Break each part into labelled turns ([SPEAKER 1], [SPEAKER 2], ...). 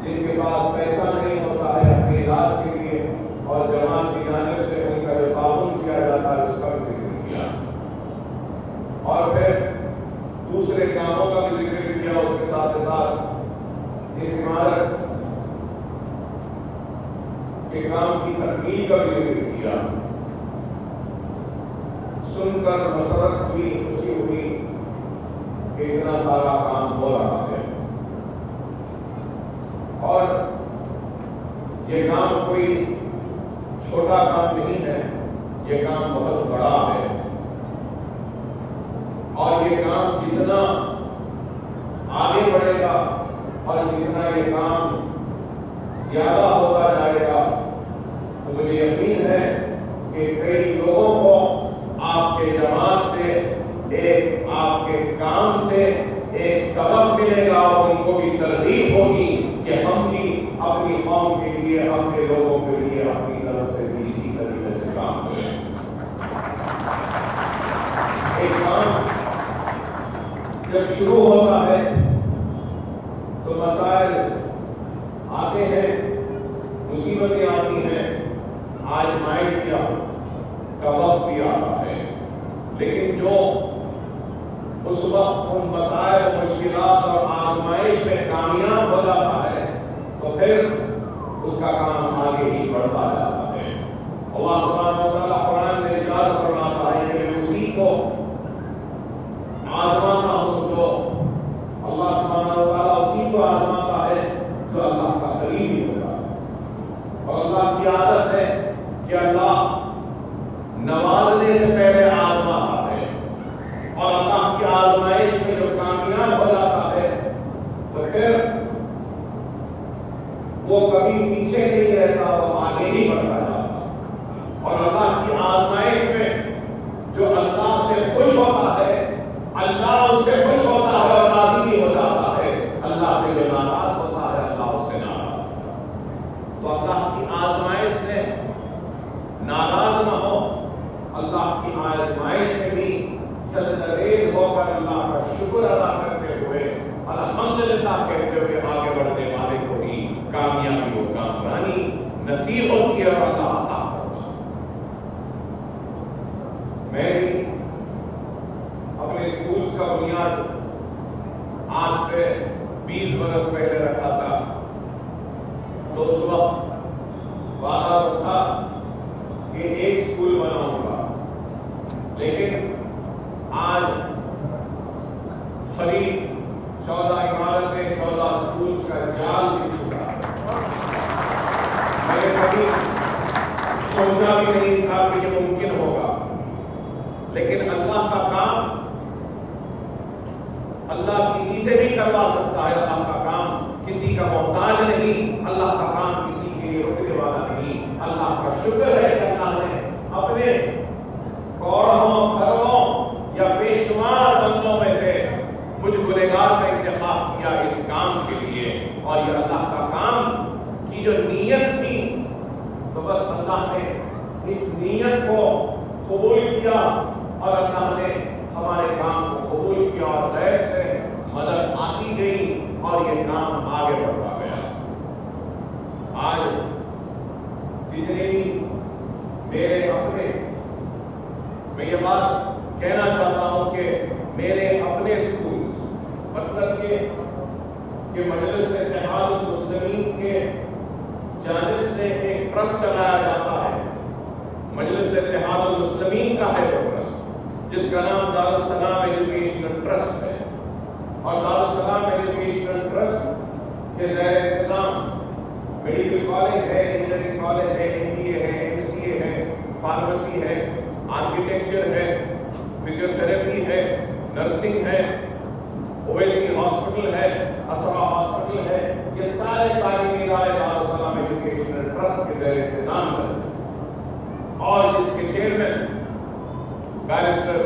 [SPEAKER 1] جن کے پاس پیسہ نہیں ہوتا ہے اپنے علاج کے لیے اور جماعت کی جانب سے ان کا جو تعاون کیا جاتا ہے اس کا بھی ذکر کیا، اور پھر دوسرے کاموں کا بھی ذکر کیا، اس کے ساتھ ساتھ اس عمارت کے کام کی تکمیل کا بھی ذکر کیا۔ سن کر مسرت ہوئی، خوشی ہوئی کہ اتنا سارا کام ہو رہا ہے، اور یہ کام کوئی چھوٹا کام نہیں ہے، یہ کام بہت بڑا ہے، اور یہ کام جتنا آگے بڑھے گا اور جتنا یہ کام زیادہ ہوتا جائے گا تو مجھے یقین ہے کہ کئی لوگوں کو آپ کے جماعت سے آپ کے کام سے ایک سبق ملے گا، اور ان کو بھی ترغیب ہوگی کہ ہم بھی اپنی قوم کے لیے، اپنے لوگوں کے لیے اپنی طرف سے بھی اسی طریقے سے کام کریں۔ ایک کام جب شروع ہوتا ہے تو مسائل آتے ہیں، مصیبتیں آتی ہیں، آزمائش کا وقت بھی آتا ہے، لیکن جو اس وقت ان مسائل، مشکلات اور آزمائش میں کامیاب ہو جاتا ہے تو پھر اس کا کام آگے ہی بڑھتا جاتا ہے۔ اللہ سبحانہ و تعالیٰ قرآن میں ارشاد فرماتا ہے کہ میں اسی کو آزماتا ہوں، جو اللہ سبحانہ و تعالیٰ اسی کو آزماتا ہے جو اللہ کا قریبی ہوگا، اور اللہ کی عادت ہے کہ اللہ نوازنے سے پہلے آزماتا ہے، اور اللہ کی آزمائش میں جو کامیاب ہو جاتا ہے تو پھر وہ کبھی پیچھے نہیں رہتا، وہ آگے ہی بڑھتا جاتا، اور اللہ کی آزمائش میں جو اللہ سے خوش ہوتا ہے، اللہ اس سے خوش ہوتا ہے اور راضی بھی ہو جاتا ہے، اللہ سے جو ناراض ہوتا ہے اللہ اس سے ناراض ہوتا ہے۔ تو اللہ کی آزمائش سے ناراض نہ ہو، اللہ کی آزمائش میں بھی سرگریز ہو کر اللہ کا شکر ادا کرتے ہوئے الحمدللہ کہتے ہوئے آگے بڑھنے والے کو ہی کامیابی و کامرانی نصیب ہوتی ہے اور اللہ عطا کرتا ہے۔ میں بھی اپنے اسکولز کا بنیاد آج سے 20 برس پہلے رکھا تھا، تو اس وقت وعدہ تھا کہ ایک اسکول بناؤں گا، لیکن آج قریب 14 عمارتیں، 14 اسکولز کا جال بھی چھوٹا ہے۔ میں نے کبھی سوچا بھی نہیں تھا کہ یہ ممکن ہوگا، لیکن اللہ کا کام اللہ کسی سے بھی کروا سکتا ہے، اللہ کا کام کسی کا محتاج نہیں، اللہ کا کام کسی کے لیے رکنے والا نہیں۔ اللہ کا شکر ہے کہ اللہ نے اپنے کروڑوں کروڑوں یا بے شمار بندوں میں سے مجھ گنہگار کا انتخاب کیا اس کام کے لیے، اور یہ اللہ کا کام کی جو نیت تھی تو بس اللہ نے اس نیت کو قبول کیا، اور اللہ نے ہمارے کام کو قبول کیا، اور غیر سے مدد آتی گئی اور یہ کام آگے بڑھتا گیا۔ آج جتنے بھی میرے اپنے، میں یہ بات کہنا چاہتا ہوں کہ میرے اپنے اسکول، مطلب یہ کہ مجلس اتحاد المسلمین کے جانب سے ایک ٹرسٹ چلایا جاتا ہے، مجلس اتحاد المسلمین کا ہے وہ ٹرسٹ، جس کا نام دارالسلام ایجوکیشنل ٹرسٹ ہے، اور دارالسلام ایجوکیشنل ٹرسٹ کے زیر انتظام میڈیکل کالج ہے، انجینئرنگ کالج ہے، MBA ہے، MCA ہے، فارمیسی ہے، آرکیٹیکچر ہے، فزیوتھراپی ہے، نرسنگ ہے، اویسی ہاسپٹل ہے، اسرا ہاسپٹل ہے، یہ سارے تعلیمی ادارے دارالسلام ایجوکیشنل ٹرسٹ کے زیر انتظام چلتے ہیں، اور جس کے چیئرمین بیرسٹر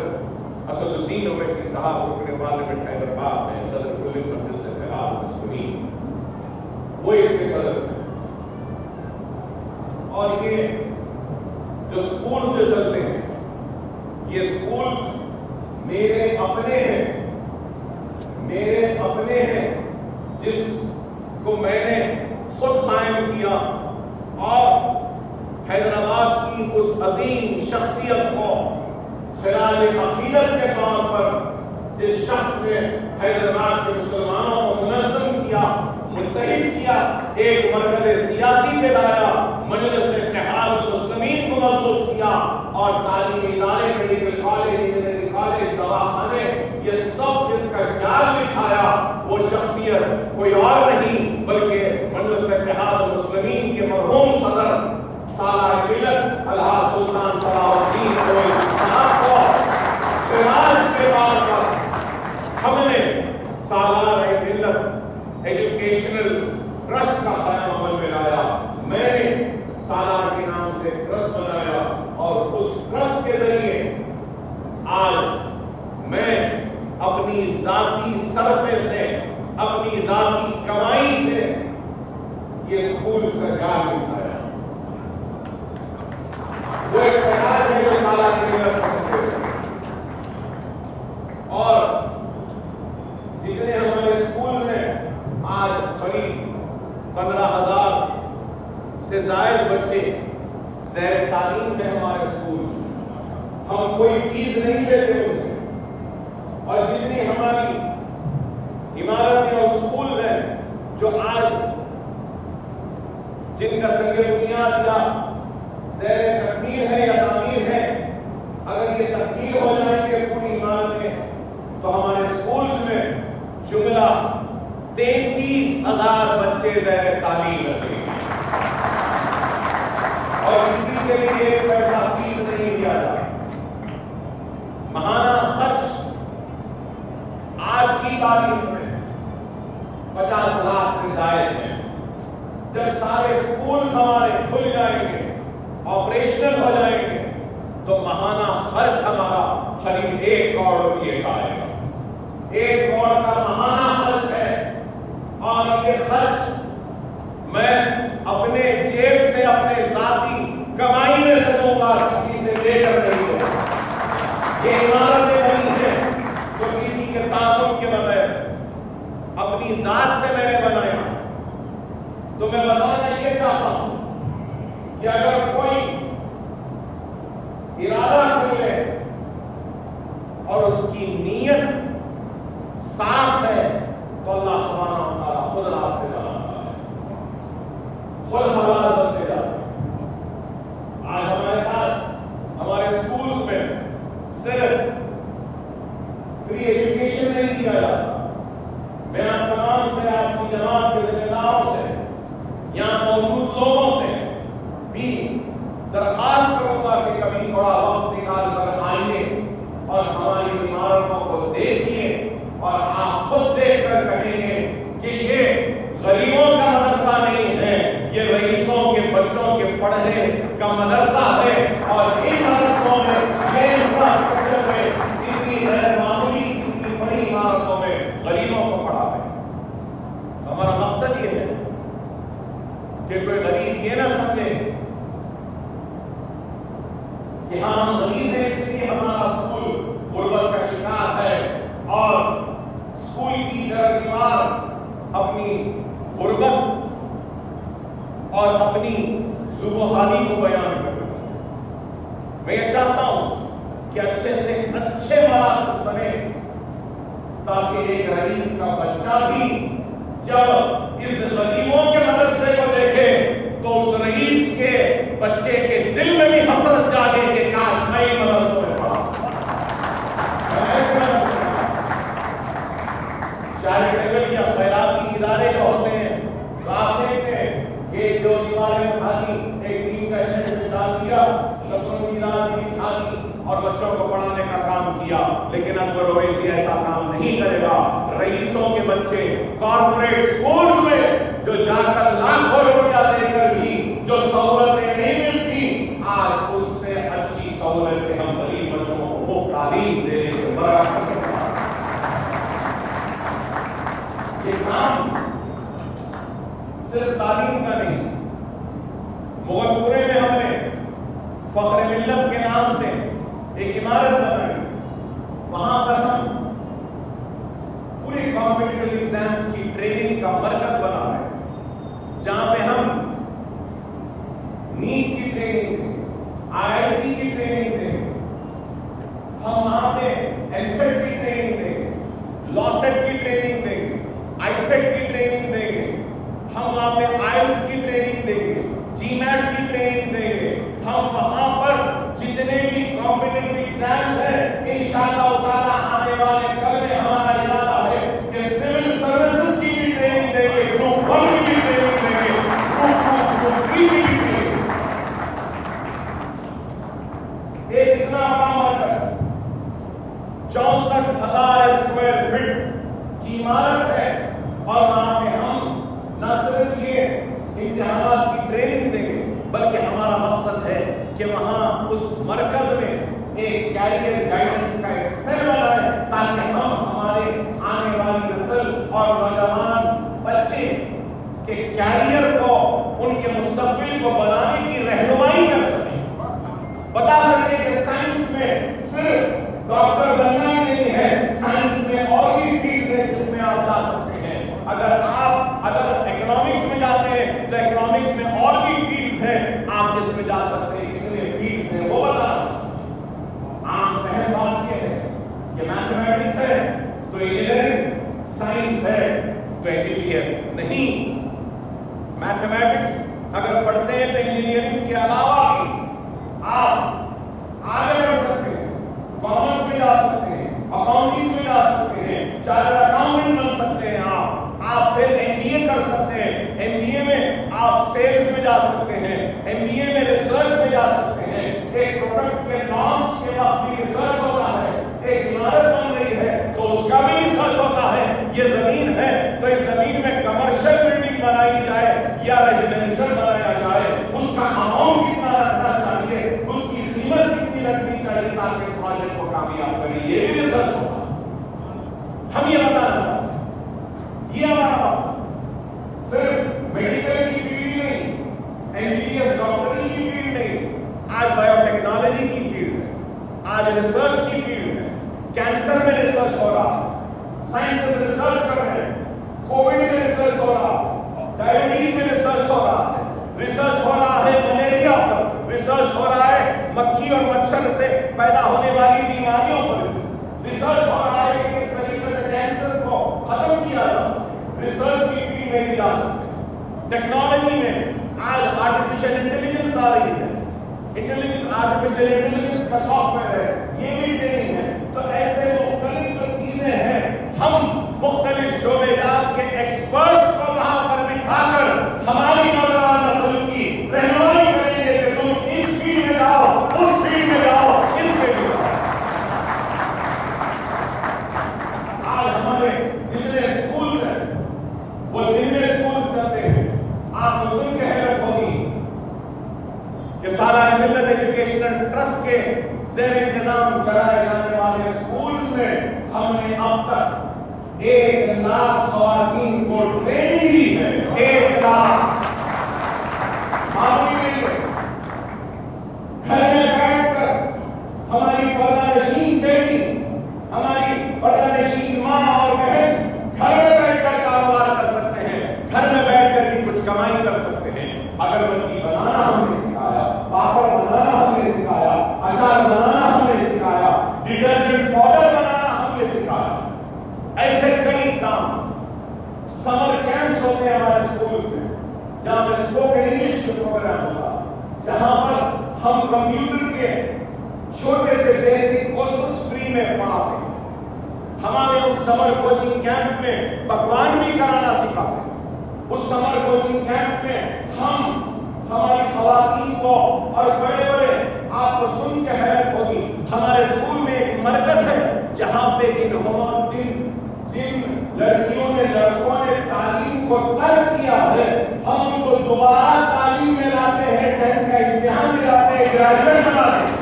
[SPEAKER 1] اسد الدین اویسی صاحب رکن پارلیمنٹ حیدرآباد میں، صدر کل مجلس اتحاد المسلمین، وہ اس کے صدر ہیں۔ اور یہ جو اسکول جو چلتے ہیں، یہ اسکول میرے اپنے ہیں، جس کو میں نے خود قائم کیا، اور حیدرآباد کی اس عظیم شخصیت کو خراج عقیدت کے طور پر جس شخص نے حیدرآباد کے مسلمانوں کو منظم کیا، متحد کیا، ایک مرکز سیاسی پہ لایا، مجلس اتحاد المسلمین کو مضبوط کیا، اور تعلیمی ادارے، میڈیکل کالج، انجینئرنگ کالج، دواخانے، یہ سب اس کا جال بچھایا، وہ شخصیت کوئی اور نہیں بلکہ مجلس اتحاد المسلمین کے مرحوم صدر سالار ملت الحاج سلطان صلاح الدین کوئی صاحب کو خراج کے طور پر ہم نے سالار ملت ایجوکیشنل ٹرسٹ کا قیام عمل میں لایا۔ میں نے سالار کے نام سے ٹرسٹ بنایا اور اس ٹرسٹ کے ذریعے آج میں اپنی ذاتی صرفے سے، اپنی ذاتی کمائی سے یہ اسکول کا جال بچھایا۔ وہ ایک خیال ہے جو سالار کی ملت کرتے ہیں، اور جتنے ہمارے اسکول میں آج قریب 15,000 سے زائد بچے زیر تعلیم ہیں ہمارے اسکول، ہم کوئی فیس نہیں لیتے ان سے، اور جتنی ہماری عمارتیں اور اسکول ہیں جو آج جن کا سنگ بنیاد یا زیر تکمیل ہے یا تعمیر ہے، اگر یہ تکمیل ہو جائیں گے پوری عمارتیں تو ہمارے اسکولز میں جملہ 33,000 بچے زیر تعلیم رہتے ہیں، اور کسی سے بھی ایک پیسہ فیس نہیں دیا جاتا۔ ماہانہ خرچ آج کی تاریخ میں 50 لاکھ سے زائد ہے۔ جب سارے اسکول ہمارے کھل جائیں گے، آپریشنل ہو جائیں گے، تو ماہانہ خرچ ہمارا قریب 1 کروڑ روپے کا آئے گا۔ 1 کروڑ کا ماہانہ خرچ ہے، اور یہ خرچ میں اپنے جیب سے، اپنے ذاتی کمائی میں سے دوں گا، کسی سے لے کر نہیں دوں گا۔ یہ عمارتیں بنی ہیں تو کسی کے تعاون کے بغیر اپنی ذات سے میں نے بنایا۔ تو میں بتانا یہ چاہتا ہوں کہ اگر کوئی ارادہ کر لے اور اس کی نیت صاف ہے تو اللہ سبحانہ و تعالیٰ خود راستے بناتا ہے، خود حالات بنتے جاتے ہیں۔ آج ہمارے پاس ہمارے اسکول میں صرف فری ایجوکیشن نہیں دیا جاتا۔ میں آپ تمام سے، آپ کی جماعت کے ذمہ داروں سے، یہاں موجود لوگوں سے بھی درخواست کروں گا کہ کبھی تھوڑا وقت نکال کر آئیے اور ہماری عمارتوں کو دیکھیے، اور آپ خود دیکھ کر کہیں گے کہ یہ غریبوں کا مدرسہ نہیں ہے، یہ رئیسوں کے بچوں کے پڑھنے کا مدرسہ ہے، اور ان مدرسوں میں یہ انفراسٹرکچر میں اتنی غیر معمولی، اتنی بڑی عمارتوں میں غریبوں کو پڑھا ہے۔ ہمارا مقصد یہ ہے کہ کوئی غریب یہ نہ سمجھے کہ ہم غریب ہیں اس لیے ہمارا اسکول غربت کا شکار ہے، اور اسکول کی دیوار اپنی غربت اور اپنی ذوق-و-حالی کو بیان کرتا ہوں۔ میں یہ چاہتا ہوں کہ اچھے سے اچھے مراکز بنے، تاکہ ایک رئیس کا بچہ بھی جب اس غریبوں کے مدرسے کو دیکھے تو اس رئیس کے بچے کے دل میں بھی حسرت جاگے کہ کاش میں مدرسوں میں پڑھا۔ چیریٹیبل یا خیراتی ادارے جو ہوتے ہیں، تو آپ دیکھتے ہیں کہ جو دیواریں اٹھا دی، ایک ٹیم کا شیڈ ڈال دیا، شطرنج کی رات بچھا دی اور بچوں کو پڑھانے کا کام کیا، لیکن اب اویسی ایسا کام نہیں کرے گا۔ رئیسوں کے بچے کارپوریٹ اسکول میں جو جا کر لاکھوں روپیہ دے کر بھی جو سہولتیں نہیں ملتی، آج اس سے اچھی سہولتیں ہم غریب بچوں کو مفت تعلیم دینے سے برابر کرتے ہیں۔ یہ کام صرف تعلیم کا نہیں، مغل پورے میں ہم نے فخر ملت کے نام سے ایک عمارت بنائی، وہاں پر ہم پوری کمپٹیٹیو ایگزامز کی ٹریننگ کا مرکز بنا ہے، جہاں پہ ہم نیٹ کی ٹریننگ ٹریننگ دیں گے, IIT کی ٹریننگ دیں گے, ہم وہاں پہ LSAT کی ٹریننگ دیں گے, LAWSET کی ٹریننگ دیں گے, ISET کی ٹریننگ دیں گے, ہم وہاں پہ IELTS کی ٹریننگ دیں گے, GMAT کی ٹریننگ دیں گے. ہم وہاں پر جتنے بھی کمپٹیٹیو ایگزام ہیں انشاءاللہ تعالیٰ آنے والے کل میں ہمارا ارادہ ہے کہ سول سروسز کی بھی ٹریننگ دیں گے, گروپ 1 کی بھی ٹریننگ دیں گے, گروپ 2 کی بھی ٹریننگ. ایک اتنا بڑا مرکز 64,000 اسکوائر فٹ کی عمارت ہے, اور وہاں پہ ہم نہ صرف یہ امتحانات کی ٹریننگ دیں گے بلکہ ہمارا مقصد ہے کہ وہاں اس مرکز میں ایک کیریئر گائیڈنس کا ایک سیل بنائے تاکہ ہم ہمارے آنے والی نسل اور نوجوان بچے کے کیریئر کو, ان کے مستقبل کو بنانے کی رہنمائی کر سکیں, بتا سکیں کہ سائنس میں صرف ڈاکٹر بننا ہی نہیں ہے, سائنس میں اور بھی فیلڈ ہے جس میں آپ جا سکتے ہیں. اگر اکنامکس میں جاتے ہیں تو اکنامکس میں اور بھی فیلڈ ہیں آپ جس میں جا سکتے ہیں. کتنے فیلڈ ہیں وہ بتانا. عام فہم بات یہ ہے کہ میتھمیٹکس ہے تو انجینئرنگ, سائنس ہے تو MBBS نہیں. میتھمیٹکس اگر پڑھتے ہیں تو انجینئرنگ کے علاوہ بھی آپ آگے بڑھ سکتے ہیں, کامرس میں جا سکتے ہیں, اکاؤنٹنگ میں جا سکتے ہیں, چارٹرڈ اکاؤنٹنٹ بن سکتے ہیں. آپ پھر MBA کر سکتے ہیں, MBA میں آپ سیلز میں جا سکتے ہیں, MBA میں ریسرچ میں جا سکتے ہیں. ایک پروڈکٹ کے نامس کے بعد بھی ریسرچ ہوتا ہے, ایک عمارت بن رہی ہے تو اس کا بھی ریسرچ ہوتا ہے. یہ زمین ہے تو اس زمین میں کمرشل بلڈنگ بنائی جائے یا ریزیڈینشل بنایا جائے, اس کا اماؤنٹ کتنا رکھنا چاہیے, اس کی قیمت کتنی رکھنی چاہیے تاکہ اس پروجیکٹ کو کامیاب کرے, یہ بھی ریسرچ ہوتا ہے. ہم یہ بتانا چاہتے ہیں یہ ہمارا مقصد صرف میڈیکل کی فیلڈ نہیں, MBBS ڈاکٹری کی فیلڈ نہیں, آج بایو ٹیکنالوجی کی فیلڈ ہے, آج ریسرچ کی فیلڈ ہے. کینسر میں ریسرچ ہو رہا, سائنٹسٹ ریسرچ کر رہے ہیں, کووڈ میں ریسرچ ہو رہا, ڈائبٹیز میں ریسرچ ہو رہا ہے, ریسرچ ہو رہا ہے ملیریا پر, ریسرچ ہو رہا ہے مکھی اور مچھر سے پیدا ہونے والی بیماریوں پر, ریسرچ ہو رہا ہے کہ کس طریقے سے کینسر کو ختم کیا جا سکتا. ریسرچ کی فیلڈ میں بھی جا سکتے ہیں. ٹیکنالوجی میں آج آرٹیفیشل انٹیلیجنس آ رہی ہے, آرٹیفیشل انٹیلیجنس کا سافٹ ویئر ہے, یہ بھی ٹریننگ ہے. تو ایسے مختلف جو چیزیں ہیں ہم مختلف شعبے جات کے ایکسپرٹس کو وہاں پر بٹھا کر ہماری نوجوان نسل کی رہنمائی کریں گے کہ تم اس فیلڈ میں جاؤ, اس فیلڈ میں جاؤ, اس فیلڈ میں جاؤ. آج ہمارے جتنے اسکول ہیں وہ دن میں اسکول چلتے ہیں. آپ کو سن کے حیرت ہوگی کہ سالانہ ملت ایجوکیشنل ٹرسٹ کے زیر انتظام چلائے جانے والے اسکول میں ہم نے اب تک 1,00,000 خواتین کو ٹریننگ دی ہے. 1,00,000 معلوم نہیں ہے. گھر میں بیٹھ کر ہماری پردہ نشین بیٹی, ہماری پردہ نشین ماں اور بہن گھر میں بیٹھ کر کاروبار کر سکتے ہیں, گھر میں بیٹھ کر بھی کچھ کمائی کر سکتے ہیں. اگربتی بنانا ہم نے سکھایا, پاپڑ بنانا ہم نے سکھایا, اچار بنانا ہم نے سکھایا, ڈٹرجنٹ پاؤڈر بنانا ہم نے سکھایا. ایسے کئی کام. سمر کیمپس ہوتے ہیں ہمارے اسکول میں جہاں پر اسپوکن انگلش کے پروگرام ہوگا, جہاں پر ہم کمپیوٹر کے چھوٹے سے بیسک کورسز فری میں پڑھاتے ہیں. ہمارے اس سمر کوچنگ کیمپ میں پکوان بھی کرانا سکھاتے ہیں. اس سمر کوچنگ کیمپ میں ہم ہماری خواتین کو, اور بڑے بڑے, آپ کو سن کے حیرت ہوگی, ہمارے اسکول میں ایک مرکز ہے جہاں پہ جن لڑکیوں نے لڑکوں نے تعلیم کو ترک کیا ہے ہم ان کو دوبارہ تعلیم میں لاتے ہیں, 10th کا امتحان دلاتے ہیں, گریجویٹ بناتے ہیں,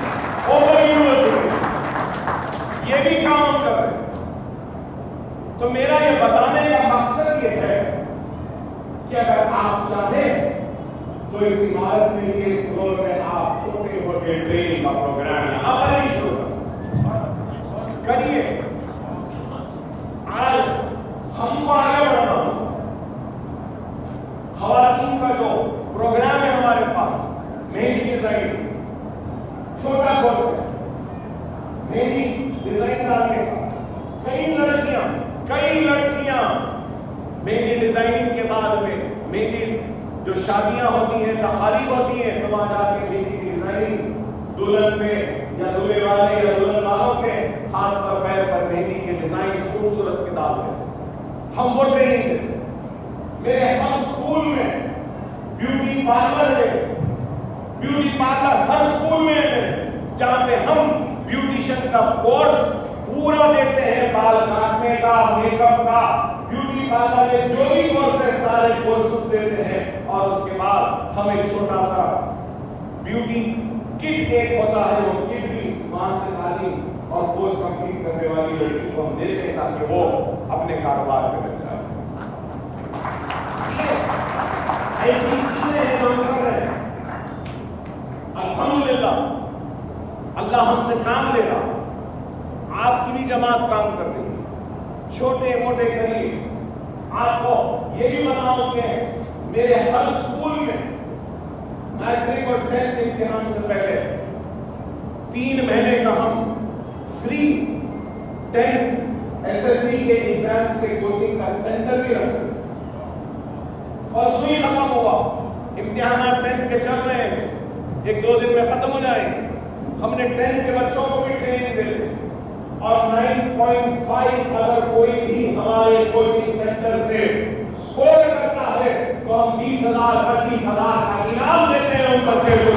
[SPEAKER 1] اوپن یونیورسٹی. یہ بھی کام کر رہے ہیں. تو میرا یہ بتانے کا مقصد یہ ہے کہ اگر آپ چاہیں تو اس عمارت میں یہ فلور میں آپ چھوٹے موٹے ٹریننگ کا پروگرام یہاں پر ہی شروع کریے. آج ہم کو آگے بڑھنا ہو. خواتین کا جو پروگرام ہے ہمارے پاس, مہندی ڈیزائن مہندی جو شادیاں ہوتی ہیں تقاریب ہوتی ہیں تو وہاں جا کے مہندی کی ڈیزائن دلہن پہ یا دلہے والے یا دلہن والوں کے ہاتھ پر پیر پر مہندی کے ڈیزائن خوبصورت کتاب ہے. ہم وہ ٹریننگ دیتے. میرے ہر اسکول میں بیوٹی پارلر ہے. بیوٹی پارلر ہر اسکول میں ہے جہاں پہ ہم بیوٹیشن کا کورس پورا دیتے ہیں. بال کاٹنے کا, میک اپ کا, بیوٹی پارلر کے جو بھی کورس ہے سارے کورسز دیتے ہیں. اور اس کے بعد ہم ایک چھوٹا سا بیوٹی کٹ ایک ہوتا ہے, وہ کٹ بھی وہاں سے تعلیم اور کورس کمپلیٹ کرنے والی لڑکی کو ہم دیتے ہیں تاکہ وہ اپنے کاروبار پہ لگ جائے. ایسی چیزیں ہیں جو ہم کر رہے ہیں. الحمدللہ اللہ ہم سے کام لے رہا. آپ کی بھی جماعت کام کر رہی ہے, چھوٹے موٹے قریب. آپ کو یہ بھی بتاؤں کہ میرے ہر اسکول میں میٹرک اور 10th امتحان سے پہلے 3 مہینے کا ہم فری 10th SSC کے ایگزامز کے کوچنگ کا سینٹر بھی رکھتے ہیں. اور سوئی ختم ہوا, امتحانات 10th کے چل رہے ہیں, 1-2 دن میں ختم ہو جائیں گے. ہم نے 10th کے بچوں کو بھی ٹریننگ دے دی اور 9.5 اگر کوئی بھی ہمارے کوچنگ سینٹر سے اسکور کرتا ہے تو ہم 20,000 25,000 کا انعام دیتے ہیں ان بچے کو.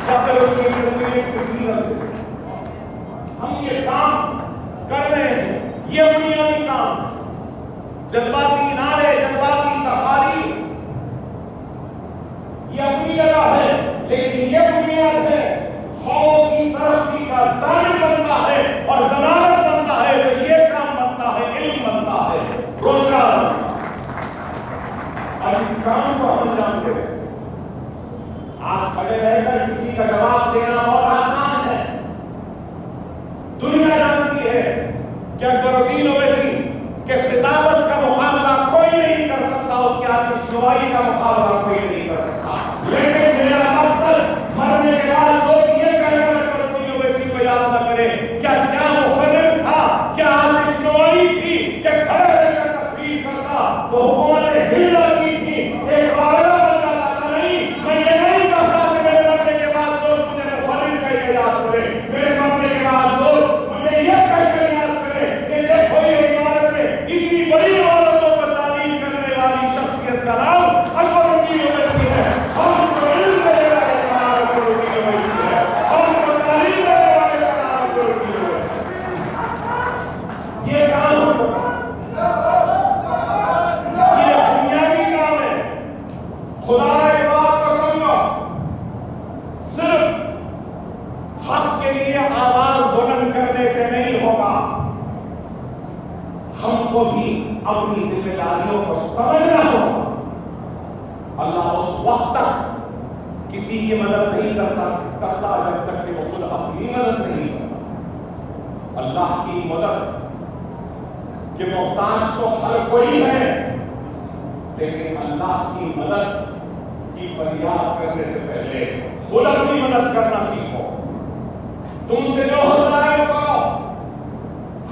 [SPEAKER 1] یا پھر اس کی انٹرمیڈیٹ کی فیس دیتے ہیں. ہم یہ کام کر رہے ہیں, یہ بنیادی کام. جذباتی نعرے, جذباتی تقاریر یہ اپنی جگہ ہے, لیکن یہ بنیاد ہے قوم کی ترقی کا ضامن بنتا ہے اور ضمانت بنتا ہے. تو یہ کام بنتا ہے, علم بنتا ہے, روزگار. اور اس کام کو ہم جانتے ہیں. آج کھڑے رہ کر کسی کا جواب دینا بہت آسان ہے. دنیا جانتی ہے کہ اکبرالدین اویسی کہ خطابت کا مقابلہ کوئی نہیں کر سکتا, اس کے آتش زدائی کا مقابلہ کوئی نہیں کر سکتا. لیکن میرا مقصد مرنے کے بعد لوگ یہ کہہ کر اکبرالدین اویسی کو یاد نہ کریں کیا مخرر تھا, کیا آتش زدائی تھی کہ کھڑے رہ کر تقریر کرتا تو حکومت ہلنا کی تھی, ایک واقعہ بن جاتا تھا. نہیں, میں یہ نہیں کہتا کہ میرے مرنے کے بعد لوگ مجھے مخرر کہہ کے یاد کریں. میرے مرنے کے بعد لوگ مجھے یہ کہہ کے یاد کریں کہ دیکھو یہ عمارت ہے, اتنی بڑی عورتوں کو تعلیم کرنے والی شخصیت کا نام اکبرالدین اویسی ہے. ہم کو علم دینے والے کا نام اکبرالدین اویسی ہے, ہم کو تعلیم دینے والے کا نام اکبرالدین اویسی ہے. یہ کام یہ بنیادی کام ہے. خدا ایک بات کو سمجھو, صرف حق کے لیے آواز بلند کرنے سے نہیں ہوگا, ہم کو بھی اپنی ذمہ داریوں کو سمجھنا ہوگا. اللہ اس وقت تک کسی کی مدد نہیں کرتا جب تک کہ وہ خود اپنی مدد نہیں کرتا. اللہ کی مدد کہ محتاج تو ہر کوئی ہے, لیکن اللہ کی مدد کی فریاد کرنے سے پہلے خود اپنی مدد کرنا سیکھو. تم سے جو ہوتا ہے کرو,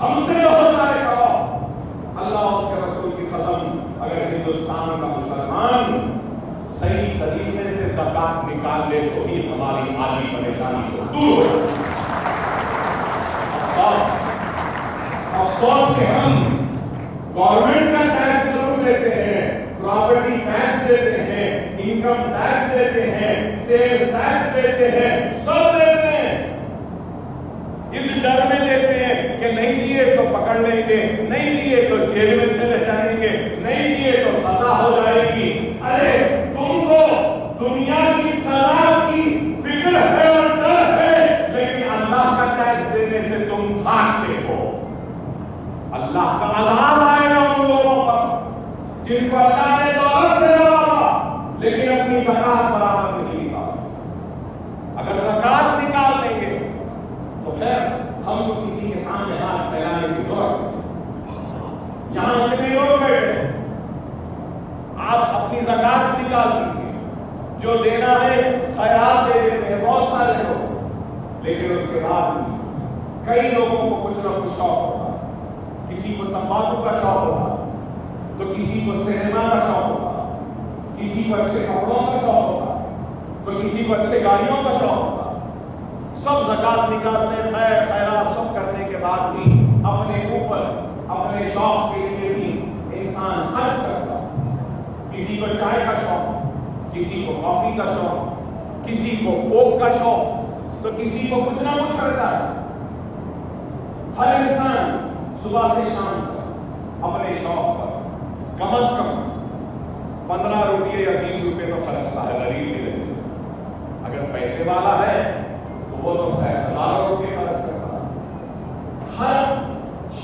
[SPEAKER 1] ہم سے جو ہوتا ہے کرو. اللہ اس کے رسول کی قسم اگر ہندوستان کا مسلمان صحیح طریقے سے زکات نکال لے تو ہی ہماری آدھی پریشانی کو دور ہو. افسوس کہ ہم گورنمنٹ کا ٹیکس ضرور دیتے ہیں, پراپرٹی ٹیکس دیتے ہیں, انکم ٹیکس دیتے ہیں, سیلز ٹیکس دیتے ہیں, سب دیتے ہیں. اس ڈر میں دیتے ہیں کہ نہیں دیے تو پکڑ لیں گے, نہیں دیے تو جیل میں چلے جائیں گے, نہیں دیے تو سزا ہو جائے گی. ارے تم کو دنیا کی سزا کی فکر ہے اور ڈر ہے, لیکن اللہ کا ٹیکس دینے سے تم بھاگتے ہو. اللہ کا عذاب آئے گا ان لوگوں پر جن کو اللہ نے دولت سے نوازا لیکن اپنی زکات برابر نہیں نکالا. اگر زکات نکال لیں گے تو پھر ہم کو کسی کے سامنے ہاتھ پھیلانے کی ضرورت نہیں. یہاں اتنے لوگ بیٹھے, آپ اپنی زکات نکال دیجیے, جو دینا ہے خیرات دے دیتے ہیں بہت سارے لوگ, لیکن اس کے بعد کئی لوگوں کو کچھ نہ کچھ شوق ہوتا, کسی کو تمباکو کا شوق ہوتا, تو کسی کو سینما کا شوق ہوگا، کسی کو اچھے کپڑوں کا شوق ہوگا، تو کسی کو اچھے گاڑیوں کا شوق ہوگا۔ سب زکات نکالنے، خیر خیرات سب کرنے کے بعد بھی اپنے اوپر اپنے شوق کے لیے بھی انسان خرچ کرتا ہے۔ کسی کو چائے کا شوق، کسی کو کافی کا شوق، کسی کو کوک کا شوق، تو کسی کو کچھ نہ کچھ کرتا ہے۔ ہر انسان صبح سے شام تک اپنے شوق پر کم از کم 15 روپے یا 20 روپے تو خرچتا ہے، غریب بھی رہے۔ اگر پیسے والا ہے تو وہ تو خیر ہزاروں روپے خرچ کرتا ہے۔ ہر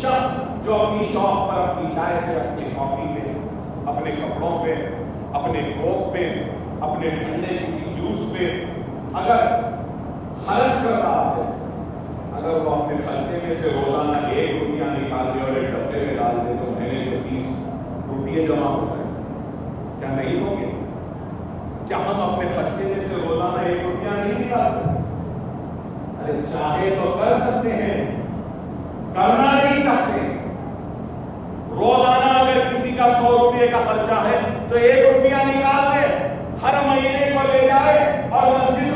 [SPEAKER 1] شخص جو اپنی شوق پر، اپنی چائے پہ، اپنی کافی پہ، اپنے کپڑوں پہ، اپنے کوک پہ، اپنے ٹھنڈے کسی جوس پہ اگر خرچ کر رہا ہے، اگر وہ اپنے خرچے میں سے روزانہ 1 روپیہ نکال دے اور ایک ڈبے میں ڈال دے تو مہینے کو 30 روپیے جمع ہو گئے، کیا نہیں ہوں گے؟ کیا ہم اپنے خرچے میں سے روزانہ 1 روپیہ نہیں نکال سکتے؟ ارے چاہے تو کر سکتے ہیں، کرنا نہیں چاہتے۔ روزانہ اگر کسی کا 100 روپے کا خرچہ ہے تو 1 روپیہ نکال دے، ہر مہینے کو لے جائے اور مسجد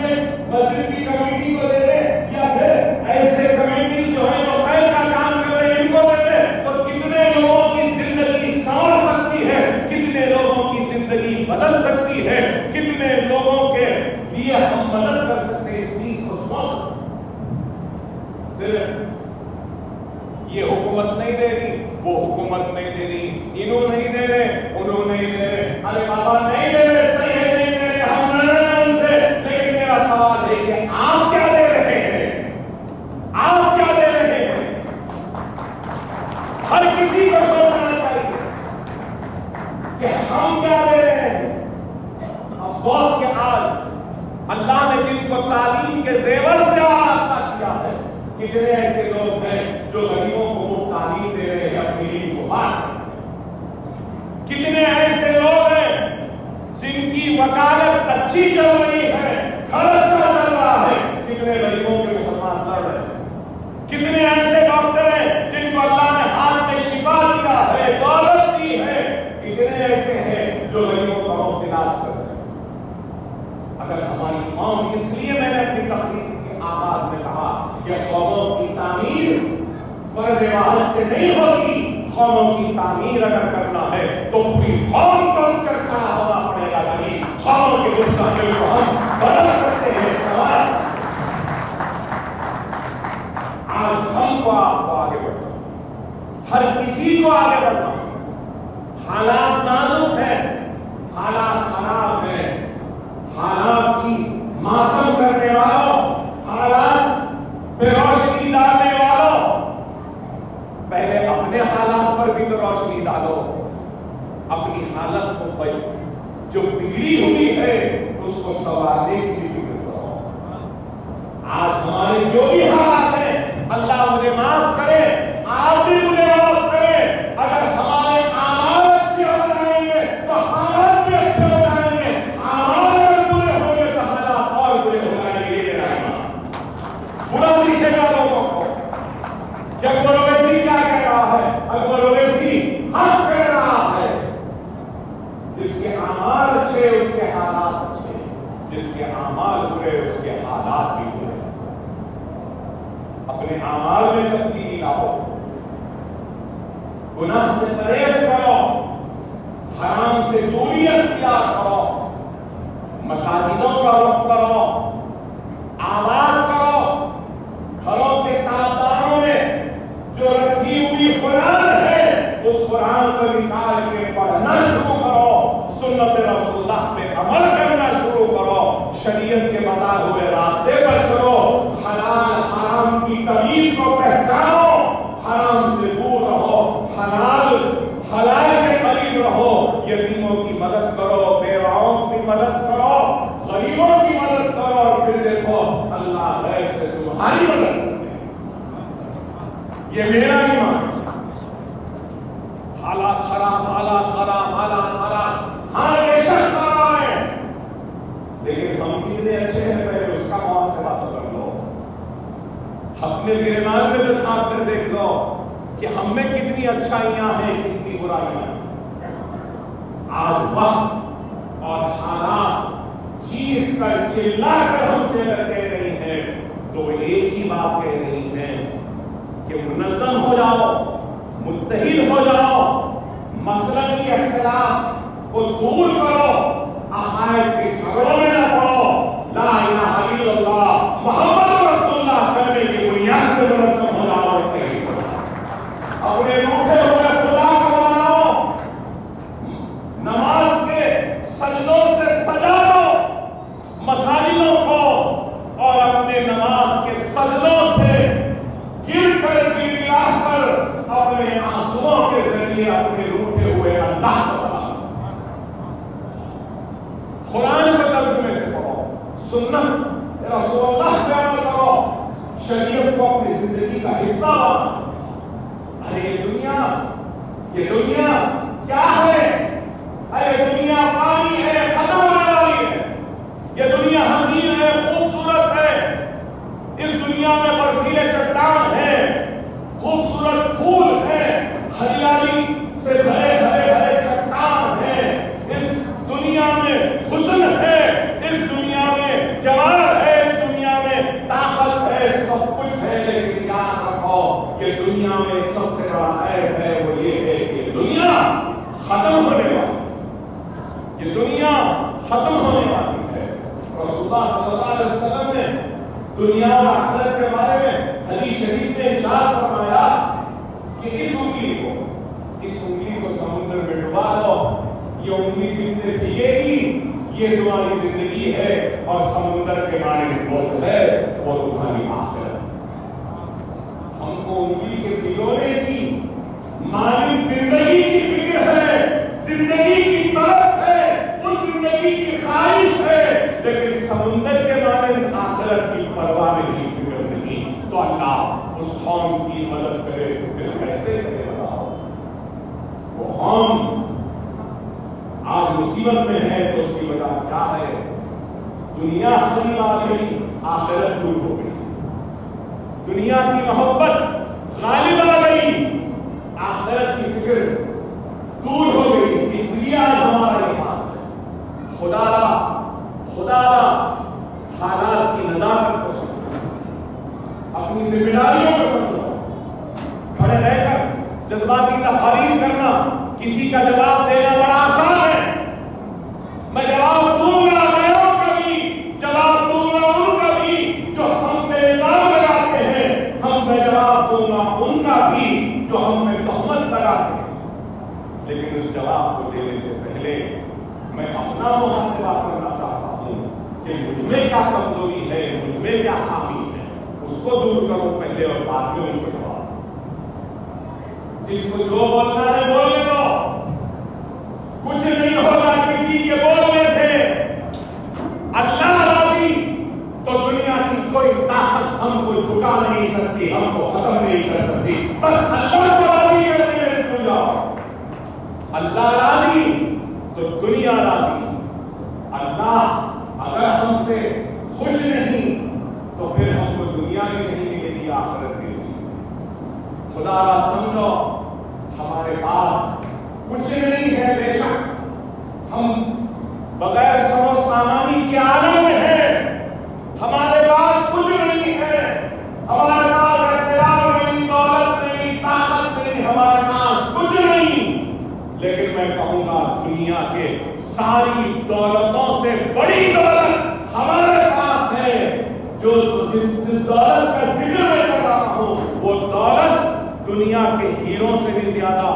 [SPEAKER 1] کی کمیٹی کو دے دے، یا پھر ایسے کمیٹی جو ہے وہ خیر کا کام کر رہے ہیں ان کو دے دے، تو کتنے لوگوں کی زندگی سنور سکتی ہے، کتنے لوگوں کی زندگی بدل سکتی ہے، کتنے لوگوں کے لیے ہم مدد کر سکتے ہیں۔ اس چیز کو سوچ، صرف یہ حکومت نہیں دے رہی، وہ حکومت نہیں دے رہی، انہوں نہیں دے رہے، انہوں نہیں دے رہے، ارے بابا نہیں دے رہے، صحیح ہے نہیں دے رہے، ہم لڑ رہے ہیں ان سے، لیکن میرا سوال ہے کہ آپ کیا دے رہے ہیں؟ آپ کیا دے رہے ہیں؟ ہر کسی کو سوچنا چاہیے کہ ہم کیا دے رہے ہیں۔ افسوس کہ آج اللہ نے جن کو تعلیم کے زیور سے آراستہ کیا ہے، کتنے ایسے لوگ ہیں جو غریبوں کو مفت تعلیم دے رہے ہیں اپنی علم کو بانٹ۔ کتنے ایسے لوگ ہیں جن کی وکالت اچھی چل رہی ہے، خرچہ چل رہا ہے، کتنے غریبوں کے مسلمان لڑ رہے ہیں۔ کتنے ایسے ڈاکٹر ہیں جن کو اللہ نے ہاتھ میں شفا دیا ہے، دولت دی ہے، کتنے ایسے ہیں جو غریبوں کا مفت علاج کر رہے ہیں۔ اگر ہماری قوم، اس لیے میں نے اپنی تقریر کے آغاز میں کہا کہ قوموں کی تعمیر فرد واحد سے نہیں ہوگی، قوموں کی تعمیر اگر کرنا ہے تو پوری قوم کو اٹھ کر کھڑا ہونا پڑے گا، نہیں قوموں کے مستقبل کو ہم بدل سکتے ہیں۔ آج ہم کو آپ کو آگے بڑھنا، ہر کسی کو آگے بڑھنا۔ حالات نازک ہیں، حالات خراب ہیں، حالات کی ماتم کرنے والوں، حالات پہ روشنی ڈالنے والوں، پہلے اپنے حالات پر بھی تو روشنی ڈالو، اپنی حالت کو جو بگڑی ہوئی ہے اس کو سنوارنے کی فکر کرو۔ آج ہمارے جو بھی حالات ہیں اللہ انہیں معاف کرے، آپ بھی انہیں معاف کرے۔ اگر ہمارے اعمال اچھے ہو جائیں گے تو حالات بھی اچھے ہو جائیں گے، اعمال اگر برے ہوں گے تو حالات اور برے ہو جائیں گے۔ یہ میرا ایمان، برا دیکھے گا لوگوں کو کہ اکبر اویسی کیا کہہ رہا ہے، اکبر اویسی حق کہہ رہا ہے۔ جس کے اعمال اچھے اس کے حالات اچھے، جس کے اعمال برے اس کے حالات بھی برے۔ اپنے اعمال میں تبدیلی لاؤ، گناہ سے پرہیز کرو، حرام سے دوری اختیار کرو، مساجدوں کا رخ کرو، آباد کرو، گھروں کے تابداروں میں جو رکھی ہوئی قرآن ہے اس قرآن کو نکال کے پڑھنا شروع کرو، سنت رسول اللہ پہ عمل کرنا شروع کرو، شریعت کے بتائے ہوئے راستے پر چلو، حلال حرام کی تمیز کو پہچانو، حرام سے دور رہو، حلال کے قریب رہو، یتیموں کی مدد کرو، بیواؤں کی مدد کرو، غریبوں کی مدد کرو، اور پھر دیکھو اللہ غیر سے تمہاری مدد کرے۔ یہ میرا ایمان ہے۔ حالات خراب، حالات خراب، حالات خراب، ہاں بے شک خراب ہے، لیکن ہم کتنے اچھے ہیں پہلے اس کا محاسبہ تو کر لو۔ اپنے گریبان میں تو چھانپ کر دیکھ لو کہ ہم میں کتنی اچھائیاں ہیں، کتنی برائیاں ہیں۔ آج وقت اور حالات چیخ کر چلا کر ہم سے اگر کہہ رہی ہیں تو وہ ایک ہی بات کہہ رہی ہیں کہ منظم ہو جاؤ، متحد ہو جاؤ، مسلکی اختلاف کو دور کرو، عقائد کے جھگڑوں میں نہ پڑو، لا الہ الا اللہ محمد رسول اللہ کرنے کی بنیاد پر منظم ہو جاؤ اور متحد ہو جاؤ، اپنے روٹے ہوئے خدا کو بناؤ، نماز کے سجدوں سے سجا دو مساجدوں کو، اور اپنے نماز کے سجدوں سے گر کر گڑگڑا کر اپنے آنسوؤں کے ذریعے اپنے روٹے ہوئے اللہ کو بناؤ، قرآن کے ترجمے سے پڑھو، سنت رسول اللہ بیان کرو، شریعت کو اپنی زندگی کا حصہ بناؤ۔ ارے یہ دنیا کیا ہے؟ ارے دنیا پانی ہے، ختم ہونے والی ہے، یہ دنیا حسین ہے، خوبصورت ہے، اس دنیا میں برفیلے چٹان ہیں، خوبصورت پھول ہیں، ہریالی سے بھرے ہرے ہرے چٹان ہیں، اس دنیا میں حسن ہے، اس دنیا میں جمال ہے، اس دنیا میں طاقت ہے، سب کچھ ہے، لیکن یاد رکھو کہ دنیا میں سب سے بڑا عیب ہے، وہ یہ ہے کہ دنیا ختم ہونے والی، یہ دنیا ختم ہونے والی ہے۔ رسول اللہ صلی اللہ علیہ وسلم نے دنیا اور آخرت کے بارے میں حدیث شریف میں ارشاد فرمایا کہ اس انگلی کو سمندر میں ڈبا دو، یہ انگلی جتنے بھیگے گی یہ تمہاری زندگی ہے، اور سمندر کے معنی وہ ہے وہ تمہاری آخرت۔ ہم کو انگلی کے بھگونے کی معنی زندگی کی فکر ہے، زندگی کی طرف ہے، اس زندگی کی خواہش ہے، لیکن سمندر کے معنی آخرت کی پرواہ نہیں، فکر نہیں، تو اللہ اس قوم کی مدد کرے پھر کیسے کرے بتاؤ؟ وہ قوم آج مصیبت میں ہے تو اس کی وجہ کیا ہے؟ دنیا قریب آ گئی، آخرت دور ہو گئی، دنیا کی محبت غالب آ گئی، آخرت کی فکر دور ہو گئی۔ اس لیے آج ہمارا یہ حال ہے۔ خدا را حالات کی نزاکت کو سمجھو، اپنی ذمہ داریوں کو سمجھو، کھڑے رہ کر جذباتی تحریر کرنا کسی کا جواب دینا بڑا آسان ہے، میں جواب دوں گا، میں کبھی جواب دوں گا ان کا بھی جو ہم پہ الزام لگاتے ہیں، میں جواب دوں گا ان کا بھی جو ہم میں تہمت لگاتے ہیں، لیکن اس جواب کو دینے سے پہلے میں اپنا محاسبہ کرنا چاہتا ہوں کہ مجھ میں کیا کمزوری ہے، مجھ میں کیا خامی ہے، اس کو دور کروں پہلے اور بعد میں ان کو جواب۔ جس کو جو بولنا ہے بولنے دو، کچھ نہیں ہوگا کسی کے بولنے سے، اللہ راضی تو دنیا کی کوئی طاقت ہم کو جھکا نہیں سکتی، ہم کو ختم نہیں کر سکتی، بس اللہ کو راضی کرنے میں سن جاؤ۔ اللہ راضی تو دنیا راضی، اللہ اگر ہم سے خوش نہیں تو پھر ہم کو دنیا بھی نہیں ملے گی، آخرت بھی نہیں۔ خدا را سمجھو ہمارے پاس کچھ نہیں ہے، بے شک ہم بغیر سر و سامانی کے عالم میں ہیں، ہمارے پاس کچھ نہیں ہے، ہمارے پاس اختیار نہیں، دولت نہیں، طاقت نہیں، ہمارے پاس کچھ نہیں، لیکن میں کہوں گا دنیا کے ساری دولتوں سے بڑی دولت ہمارے پاس ہے، جو جس دولت کا ذکر میں کر رہا ہوں وہ دولت دنیا کے ہیروں سے بھی زیادہ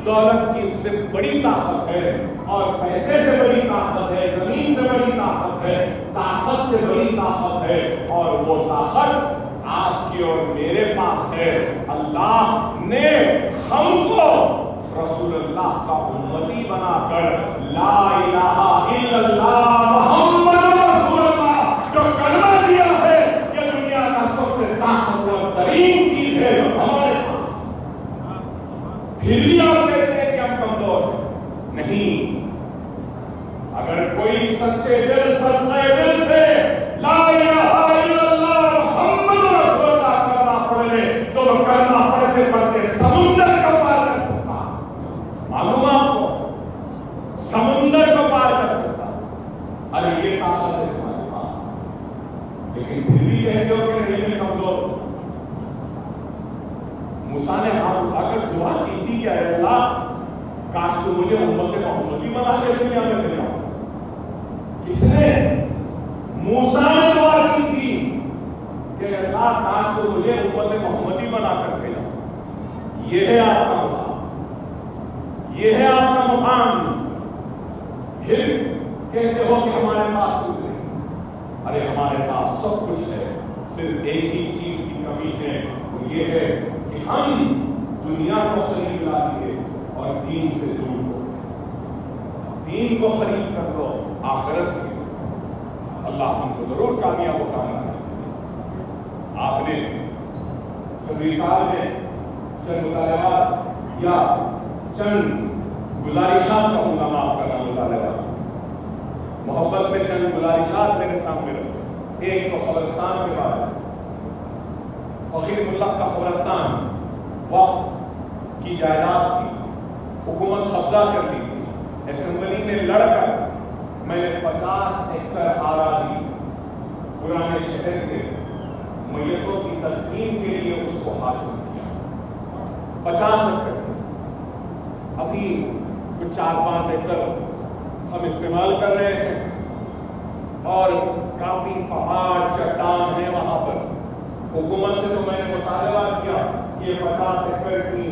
[SPEAKER 1] دولت کی سے بڑی طاقت ہے، اور پیسے سے بڑی طاقت ہے، زمین سے بڑی طاقت ہے، طاقت سے بڑی طاقت ہے، اور وہ طاقت آپ کی اور میرے پاس ہے۔ اللہ نے ہم کو رسول اللہ کا امتی بنا کر لا الہ الا اللہ محمد رسول اللہ جو کلمہ دیا ہے، یہ دنیا کا سب سے طاقتور ترین چیز ہے جو ہمارے پاس۔ پھر بھی آپ کہتے ہیں کہ ہم کمزور ہیں، نہیں۔ اگر کوئی سچے دل سے لا الہ الا اللہ محمد رسول اللہ کلمہ پڑھ لے تو وہ کلمہ پڑھتے پڑھتے سمندر کا پار کر سکتا ہے۔ معلوم آپ کو کو پار کر سکتا. ارے یہ طاقت ہے تمہارے پاس، لیکن پھر بھی کہتے ہو کہ نہیں میں کمزور ہوں. موسیٰ نے ہاتھ اٹھا کر دعا کی تھی کہ اے اللہ کاش تو مجھے امت محمدی بنا کے دنیا میں بھیجا. کس نے؟ موسیٰ نے دعا کی تھی کہ اللہ کاش تو مجھے امت محمدی بنا کر بھیجا. یہ ہے آپ کا مقام، یہ ہے آپ کا مقام. پھر کہتے ہو کہ ہمارے پاس کچھ نہیں. ارے ہمارے پاس سب کچھ ہے، صرف ایک ہی چیز کی کمی ہے، وہ یہ ہے کہ ہم دنیا کو خرید لا دیے اور دین سے دور ہو. دین کو خرید کر لو، آخرت کی. اللہ ہم کو ضرور کامیاب و کامیاب. آپ نے مثال میں چند مطالبات یا چند گزارشات کا ہوں گا، معاف کرنا مطالبات، محبت میں چند گزارشات میرے سامنے رکھے. ایک تو قبرستان کے بارے میں. فقیر ملک کا قبرستان وقت کی جائیداد تھی، حکومت قبضہ کر لی تھی. اسمبلی میں لڑ کر میں نے 50 ایکڑ اراضی پرانے شہر کے میتوں کی تدفین کے لیے اس کو حاصل کیا. 50 ایکڑ. ابھی کچھ 4-5 ایکڑ ہم استعمال کر رہے ہیں اور کافی پہاڑ چٹان ہیں وہاں پر. حکومت سے تو میں نے مطالبہ کیا کہ 50 ایکڑ کی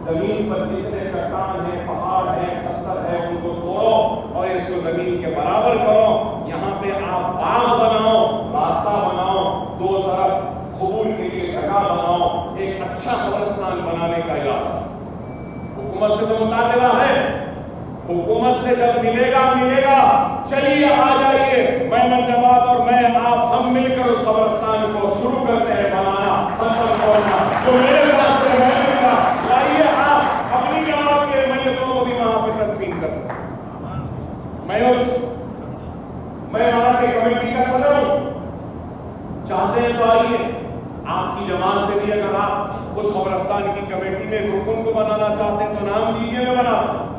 [SPEAKER 1] زمین پر جتنے چٹان ہیں، پہاڑ ہیں، پتھر ہیں، ان کو توڑو اور اس کو زمین کے برابر کرو. یہاں پہ آپ باغ بناؤ، راستہ بناؤ، دو طرف قبول کے لیے جگہ بناؤ، ایک اچھا قبرستان بنانے کا ارادہ. حکومت سے تو مطالبہ ہے. حکومت سے جب ملے گا چلیے آ جائیے، میمن جماعت اور میں آپ ہم مل کر اس قبرستان کو شروع کرتے ہیں بنانا. پتھر توڑنا جو میرے پاس سے ہے ملے گا، لائیے آپ اپنی جماعت کے میتوں کو بھی وہاں پہ تدفین کر سکتے. میں وہاں کی کمیٹی کا صدر ہوں. چاہتے ہیں تو آئیے، آپ کی جماعت سے بھی اگر آپ اس قبرستان کی کمیٹی میں رکن کو بنانا چاہتے ہیں تو نام دیجیے، میں بنا دوں.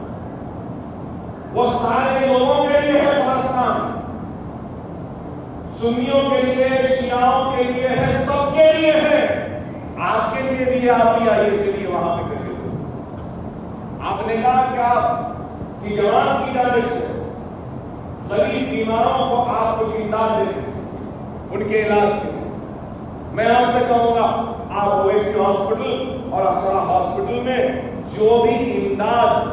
[SPEAKER 1] وہ سارے لوگوں کے لیے ہے قبرستان، سنیوں کے لیے، شیعوں کے لیے ہے، سب کے لیے ہے. آپ کے لیے بھی، آپ بھی آئیے، چلیے وہاں پہ کریے. آپ نے کہا کہ آپ کی جماعت کی جانب سے غریب بیماروں کو آپ کچھ امداد دیں ان کے علاج کے لیے. میں آپ سے کہوں گا آپ اویسی ہاسپٹل اور اسرا ہاسپٹل میں جو بھی امداد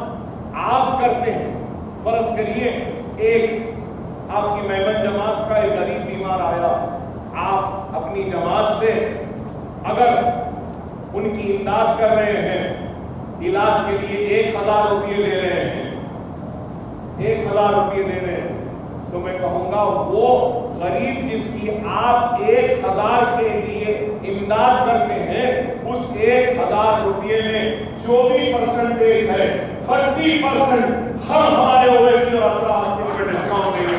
[SPEAKER 1] آپ کرتے ہیں، فرض کریے ایک آپ کی میمن جماعت کا ایک غریب بیمار آیا، آپ اپنی جماعت سے اگر ان کی امداد کر رہے ہیں، علاج کے لیے 1000 روپے دے رہے ہیں، 1000 روپے دے رہے ہیں، تو میں کہوں گا وہ غریب جس کی آپ 1000 کے لیے امداد کرتے ہیں، اس 1000 روپے میں جو بھی پرسنٹیج ہے 30% ہم ہمارے اویسی اور اسرا ہاسپٹل میں ڈسکاؤنٹ دیں گے.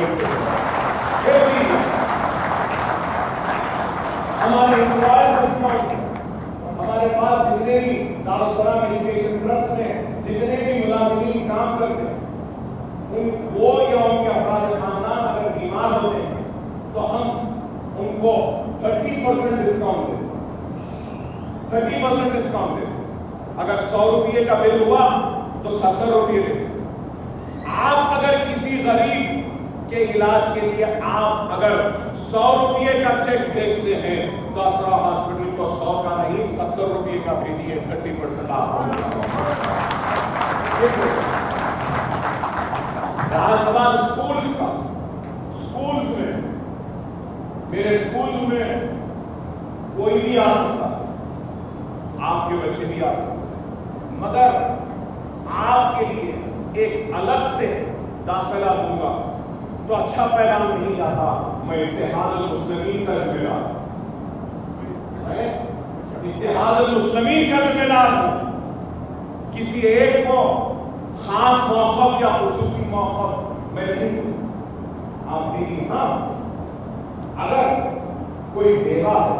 [SPEAKER 1] ہمارے امپلائز ڈسکاؤنٹ، ہمارے پاس جتنے بھی دارالسلام ایجوکیشن ٹرسٹ میں جتنے بھی ملازمین کام کرتے ہیں، وہ یا ان کے افراد خاندان اگر بیمار ہوتے ہیں تو ہم ان کو 30% ڈسکاؤنٹ دیتے ہیں. 30% ڈسکاؤنٹ دیتے ہیں. اگر 100 روپے کا بل ہوا تو 70 روپے دیتے ہیں. آپ اگر کسی غریب کے علاج کے لیے آپ اگر 100 روپے کا چیک بھیجتے ہیں تو اسرا ہاسپٹل کو 100 کا نہیں 70 روپے کا بھیجیے. 30% آپ رہا سوال سکولز کا. سکولز میں، میرے سکول میں کوئی بھی آ سکتا، آپ کے بچے بھی آ سکتے، مگر آپ کے لیے ایک الگ سے داخلہ دوں گا تو اچھا پیغام نہیں جاتا. میں اتحاد المسلمین کا ذمہ دار ہوں، اتحاد المسلمین کا ذمہ دار ہوں. کسی ایک کو خاص موقف یا خصوصی موقف میں نہیں دوں. آپ دیکھیں، ہاں اگر کوئی بیوہ ہے،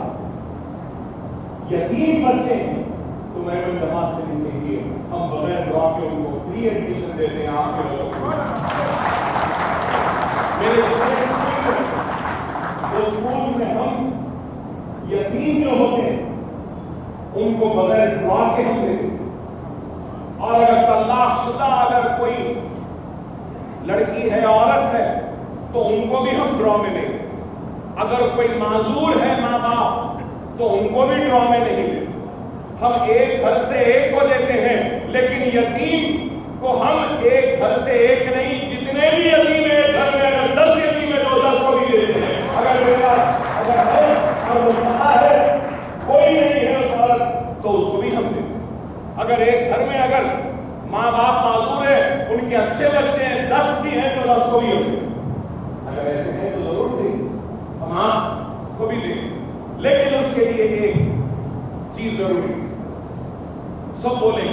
[SPEAKER 1] یتیم بچے ہیں، تو میں ان جماعت سے نہیں کہیے ہم بغیر دعا کے ان کو فری ایڈمیشن دیتے ہیں آپ کے بچوں کو. میرے اسکول میں ہم یتیم جو ہوتے ہیں ان کو بغیر دعا کے ہم دیتے ہیں، اور اگر طلاق شدہ اگر کوئی لڑکی ہے عورت ہے تو ان کو بھی ہم ڈرا میں لیں گے، اگر کوئی معذور ہے ماں باپ تو ان کو بھی ڈرا میں نہیں لیں، ہم ایک گھر سے ایک کو دیتے ہیں، لیکن یتیم کو ہم ایک گھر سے ایک نہیں، جتنے بھی یتیم ہیں گھر میں اگر 10 یتیم ہے تو 10 کو بھی دیتے ہیں، اگر بیٹا اگر ہے اور وہ پڑھا ہے کوئی نہیں ہے اس عورت تو اس کو بھی ہم دیتے ہیں، اگر ایک گھر میں اگر ماں باپ معذور ہے ان کے اچھے بچے ہیں 10 بھی ہیں تو 10 کو بھی ہم دیتے ہیں، اگر ایسے ہیں تو ضرور دیں ہم آپ کو بھی دیں، لیکن اس کے لیے ایک چیز ضروری ہے، سب بولیں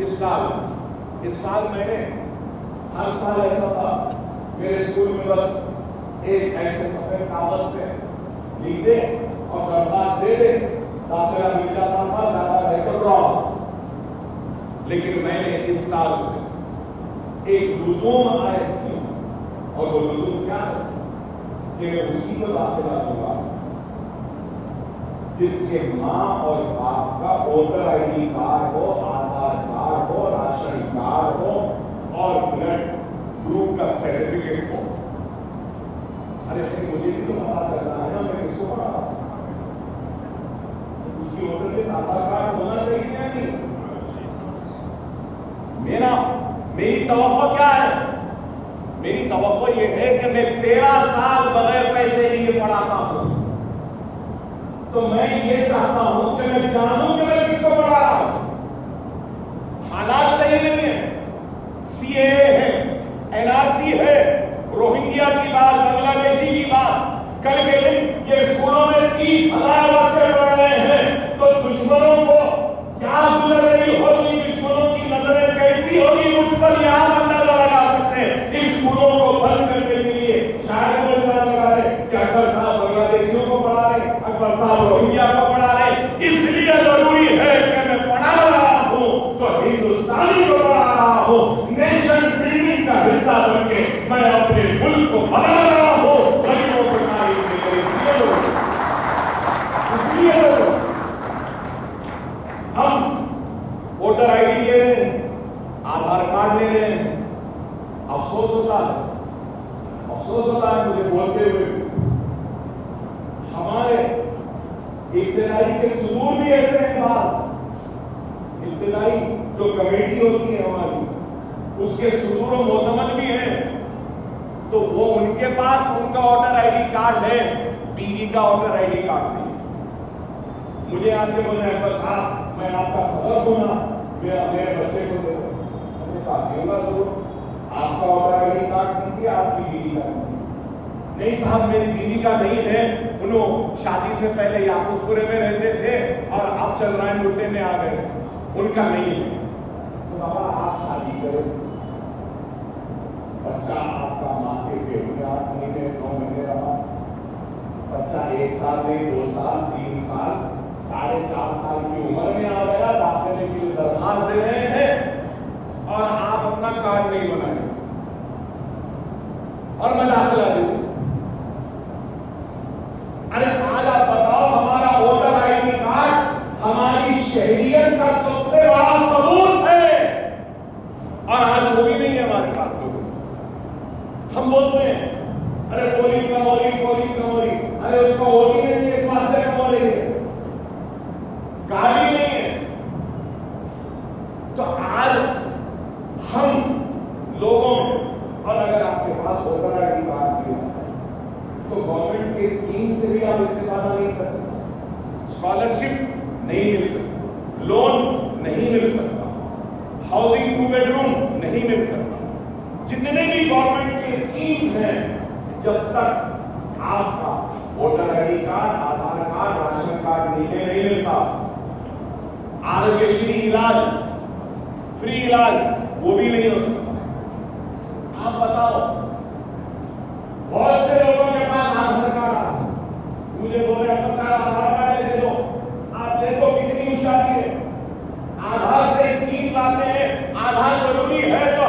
[SPEAKER 1] اس سال میں نے ہر سال ایسا تھا میرے اسکول میں بس ایک ایسے سفید کاغذ پہ لکھ دے اور درخواست دے دے، داخلہ مل جاتا تھا، زیادہ رہ کر ڈرا، لیکن میں نے اس سال سے ایک لزوم عائد کیا، اور وہ لزوم کیا ہے کہ میں اسی کو داخلہ دوں گا جس کے ماں اور باپ کا ووٹر آئی ڈی کارڈ ہو، آدھار کارڈ ہو، راشن کارڈ ہو اور بلڈ گروپ کا سرٹیفکیٹ ہو۔ ارے پھر مجھے بھی تو پتا چلنا ہے نا میں کس کو پڑھا رہا ہوں، اس کی ووٹر لسٹ آدھار کارڈ ہونا چاہیے یا نہیں؟ میری توقع کیا ہے؟ میری توقع یہ ہے کہ میں 13 سال بغیر پیسے لیے پڑھاتا ہوں، تو میں یہ چاہتا ہوں کہ میں جانوں کہ میں کس کو پڑھا رہا ہوں۔ حالات صحیح نہیں ہے، سی اے ہے، این آر سی ہے، روہنگیا کی بات، بنگلہ دیشی کی بات، کل کے دن یہ اسکولوں میں 30,000 بچے پڑھ رہے ہیں، تو دشمنوں کو کیا گزر رہی ہوگی، دشمنوں کی نظریں کیسی ہوگی مجھ پر، یہ آپ اندازہ لگا سکتے ہیں۔ اس اسکولوں کو بند کرنے کے لیے شاید وہ اندازہ لگا رہے کہ اکبر صاحب بنگلہ دیشیوں کو پڑھا رہے، اکبر صاحب روہنگیا کو پڑھا رہے، اس لیے ضروری ہے کہ میں پڑھا رہا ہوں تو ہندوستانی کو پڑھا رہا ہوں، نیشن بلڈنگ کا حصہ بن کے میں اپنے ملک کو بنا رہا ہوں، غریبوں کو تعلیم دے کر، اس لیے ہم ووٹر آئی ڈی لے رہے ہیں، آدھار کارڈ لے رہے ہیں، افسوس ہوتا ہے مجھے بولتے ہوئے، ہمارے ابتدائی کے صدور بھی ایسے ہیں، بات ابتدائی جو کمیٹی ہوتی ہے ہماری اس کے صدور و معتمد بھی ہیں، تو وہ ان کے پاس ان کا ووٹر آئی ڈی کارڈ ہے، بیوی کا ووٹر آئی ڈی کارڈ نہیں۔ مجھے آ کے بولے اکبر صاحب میں آپ کا سبق ہوں نا، میرے بچے کو دے دو، میں نے کہا دوں گا ضرور، آپ کا ووٹر آئی ڈی کارڈ دیجیے، آپ کی بیوی کا نہیں صاحب میری بیوی کا نہیں ہے، انہوں شادی سے پہلے یعقوب پورے میں رہتے تھے اور اب چل رہے مٹے میں آ گئے، ان کا نہیں ہے۔ تو بابا آپ شادی کرو، بچہ آپ کا ماں کے پیٹ میں 8 مہینے 9 مہینے رہا، بچہ 1 سال نہیں 2 سال 3 سال 4.5 سال کی عمر میں آ گیا، داخلے کے لیے درخواست دے رہے ہیں اور آپ اپنا کارڈ نہیں بنائے اور میں داخلہ دے دوں۔ ارے آج آپ بتاؤ ہمارا ووٹر آئی ڈی کارڈ ہماری شہریت کا سب سے بڑا ثبوت ہے، اور آج وہ بھی نہیں ہے ہمارے پاس لوگوں، ہم بولتے ہیں ارے پولنگ کموری، ارے اس کو ووٹ ہی نہیں ہے اس واسطے کموری ہے، گالی نہیں ہے۔ تو آج ہم لوگوں میں، اور اگر آپ کے پاس ووٹر آئی ڈی کارڈ بھی ہے تو گورنمنٹ کے اسکیم سے بھی آپ استفادہ نہیں کر سکتے، اسکالرشپ نہیں مل سکتا، لون نہیں مل سکتا، ہاؤسنگ 2 بیڈ روم نہیں مل سکتا، جتنے بھی گورنمنٹ کے اسکیم ہیں جب تک آپ کا voter I D card, Aadhaar card, ration card نہیں ملتا، آروگیہ علاج فری علاج وہ بھی نہیں ہو سکتا۔ آپ بتاؤ بہت سے لوگوں کے پاس آدھار کارڈ، مجھے بولے آدھار کارڈ دے دو، آپ دیکھو کتنی ہوشیاری ہے، آدھار سے اسکیم لاتے ہیں، آدھار ضروری ہے تو